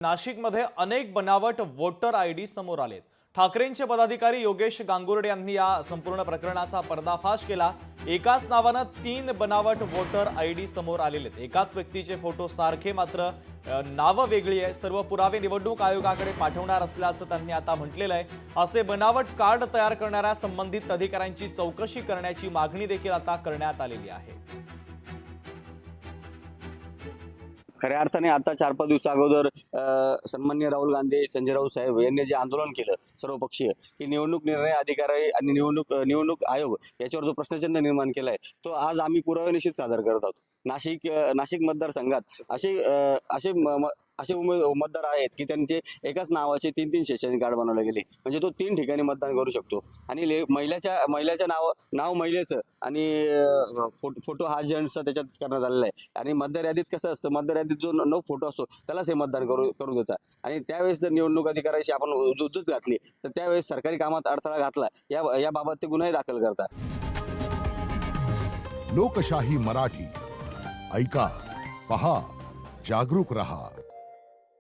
नाशिकमध्ये अनेक बनावट वोटर आयडी समोर आलेत। ठाकरेंचे पदाधिकारी योगेश गांगुर्डे यांनी या संपूर्ण प्रकरणाचा पर्दाफाश केला। एकाच नावाने 3 बनावट वोटर आयडी समोर आलेले आहेत। एकाच व्यक्तीचे फोटो सारखे मात्र नाव वेगळी आहे। सर्व पुरावे निवडणूक आयोगाकडे पाठवणार असल्याचं त्यांनी आता म्हटलेलं आहे। असे बनावट कार्ड तयार करणाऱ्या संबंधित अधिकाऱ्यांची चौकशी करण्याची मागणी देखील आता करण्यात आलेली आहे। खऱ्या अर्थाने आता 4-5 दिवस अगोदर सन्माननीय राहुल गांधी, संजय राऊत साहेब यांनी जे आंदोलन केलं सर्वपक्षीय की निवडणूक निर्णय अधिकारी आणि निवडणूक आयोग याच्यावर जो प्रश्नचिन्ह निर्माण केलाय तो आज आम्ही पुराव्यानिश्चित सादर करत आहोत। नाशिक मतदारसंघात असे मतदार आहेत की त्यांचे एकाच नावाचे 3-3 शैक्षणिक कार्ड बनवले गेले, म्हणजे तो 3 ठिकाणी मतदान करू शकतो। आणि महिलेच्या नाव महिलेचं आणि फोटो हा जेंट्सचा त्याच्यात करण्यात आलेला आहे। आणि मतदार यादीत कसं असतं, मतदार यादीत जो नो फोटो असतो त्यालाच हे मतदान करू देतात। आणि त्यावेळेस जर निवडणूक अधिकाऱ्याशी आपण जुजत घातली तर त्यावेळेस सरकारी कामात अडथळा घातला याबाबत ते गुन्हे दाखल करतात। लोकशाही मराठी ऐका, पहा, जागरूक रहा।